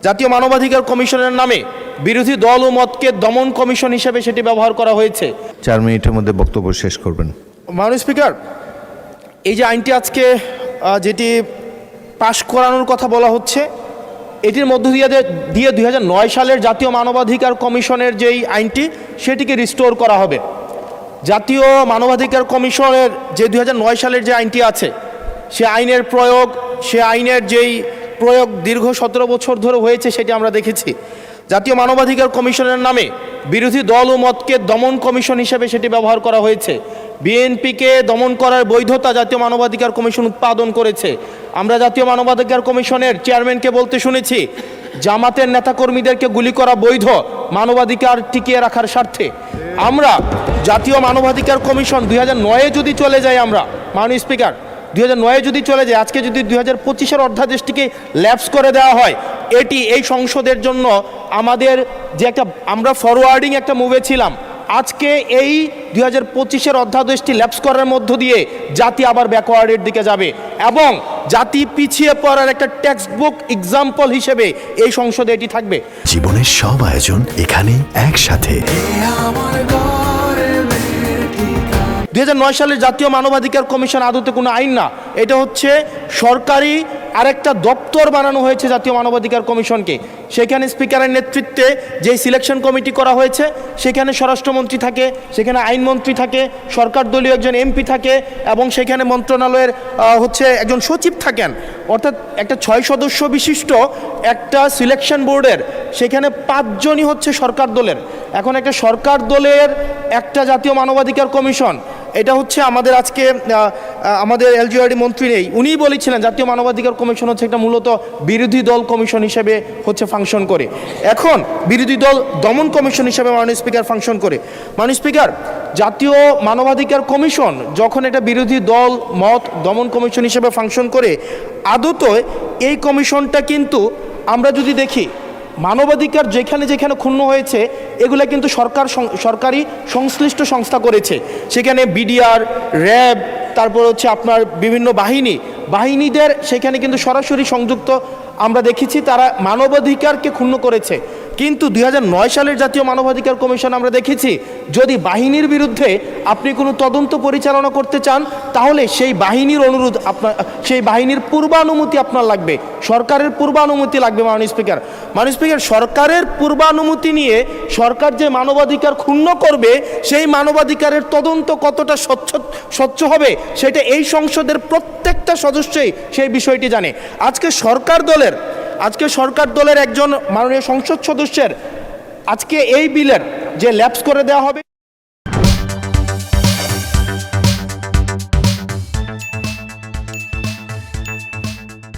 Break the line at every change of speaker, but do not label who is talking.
জাতীয় মানবাধিকার কমিশনের নামে বিরোধী দল ও মতকে দমন কমিশন হিসেবে সেটি ব্যবহার করা হয়েছে।
4 মিনিটের মধ্যে বক্তব্য শেষ করবেন।
মাননীয় স্পিকার, এই যে আইনটি আজকে যেটি পাশ করানোর কথা বলা হচ্ছে, এটির মধ্য দিয়ে 2009 সালের জাতীয় মানবাধিকার কমিশনের যেই আইনটি সেটিকে রিস্টোর করা হবে। জাতীয় মানবাধিকার কমিশনের যে 2009 সালের যে আইনটি আছে, সে আইনের যেই প্রয়োগ দীর্ঘ 17 বছর ধরে হয়েছে সেটি আমরা দেখেছি। জাতীয় মানবাধিকার কমিশনের নামে বিরোধী দল ও মতকে দমন কমিশন হিসেবে সেটি ব্যবহার করা হয়েছে। বিএনপিকে দমন করার বৈধতা জাতীয় মানবাধিকার কমিশন উৎপাদন করেছে। আমরা জাতীয় মানবাধিকার কমিশনের চেয়ারম্যানকে বলতে শুনেছি, জামাতের নেতাকর্মীদেরকে গুলি করা বৈধ মানবাধিকার টিকিয়ে রাখার স্বার্থে। আমরা জাতীয় মানবাধিকার কমিশন 2009-এ যদি চলে যাই, আমরা মাননীয় স্পিকার 2009-এ যদি চলে যায়, আজকে যদি 2025-এর অধ্যাদেশটিকে ল্যাপস করে দেওয়া হয়, এটি এই সংসদের জন্য আমাদের যে আমরা ফরওয়ার্ডিং একটা মুভে ছিলাম, আজকে এই 2025-এর অধ্যাদেশটি ল্যাপস করার মধ্য দিয়ে জাতি আবার ব্যাকওয়ার্ডের দিকে যাবে এবং জাতি পিছিয়ে পড়ার একটা টেক্সট বুক এক্সাম্পল হিসেবে এই সংসদে এটি থাকবে।
জীবনের সব আয়োজন এখানে একসাথে।
2009 সালের জাতীয় মানবাধিকার কমিশন আদতে কোনো আইন না, এটা হচ্ছে সরকারি আরেকটা দপ্তর বানানো হয়েছে জাতীয় মানবাধিকার কমিশনকে। সেখানে স্পিকারের নেতৃত্বে যেই সিলেকশন কমিটি করা হয়েছে, সেখানে স্বরাষ্ট্রমন্ত্রী থাকে, সেখানে আইনমন্ত্রী থাকে, সরকার দলীয় একজন এমপি থাকে এবং সেখানে মন্ত্রণালয়ের একজন সচিব থাকেন। অর্থাৎ একটা 6 সদস্য বিশিষ্ট একটা সিলেকশন বোর্ডের সেখানে 5 জনই হচ্ছে সরকার দলের। এখন একটা সরকার দলের একটা জাতীয় মানবাধিকার কমিশন, এটা হচ্ছে আমাদের আজকে আমাদের এলজিআরডি মন্ত্রী নেই, উনিই বলেছিলেন জাতীয় মানবাধিকার কমিশন হচ্ছে একটা মূলত বিরোধী দল কমিশন হিসেবে ফাংশন করে। এখন বিরোধী দল দমন কমিশন হিসেবে মাননীয় স্পিকার ফাংশন করে। মাননীয় স্পিকার, জাতীয় মানবাধিকার কমিশন যখন এটা বিরোধী দল মত দমন কমিশন হিসেবে ফাংশন করে, আদতে এই কমিশনটা কিন্তু আমরা যদি দেখি, মানবাধিকার যেখানে যেখানে ক্ষুণ্ণ হয়েছে এগুলো কিন্তু সরকারি সংশ্লিষ্ট সংস্থা করেছে। সেখানে বিডিআর, র্যাব, তারপর হচ্ছে আপনার বিভিন্ন বাহিনীদের সেখানে কিন্তু সরাসরি সংযুক্ত আমরা দেখেছি, তারা মানবাধিকারকে ক্ষুণ্ণ করেছে। কিন্তু 2009 সালের জাতীয় মানবাধিকার কমিশন আমরা দেখেছি, যদি বাহিনীর বিরুদ্ধে আপনি কোনো তদন্ত পরিচালনা করতে চান, তাহলে সেই বাহিনীর সেই বাহিনীর পূর্বানুমতি আপনার লাগবে, সরকারের পূর্বানুমতি লাগবে। মাননীয় স্পিকার, সরকারের পূর্বানুমতি নিয়ে সরকার যে মানবাধিকার ক্ষুণ্ণ করবে, সেই মানবাধিকারের তদন্ত কতটা স্বচ্ছ হবে সেটা এই সংসদের প্রত্যেকটা সদস্যই সেই বিষয়টি জানে। আজকে সরকার দলের একজন মাননীয় সংসদ সদস্যের আজকে এই বিলের যে ল্যাপস করে দেওয়া হবে।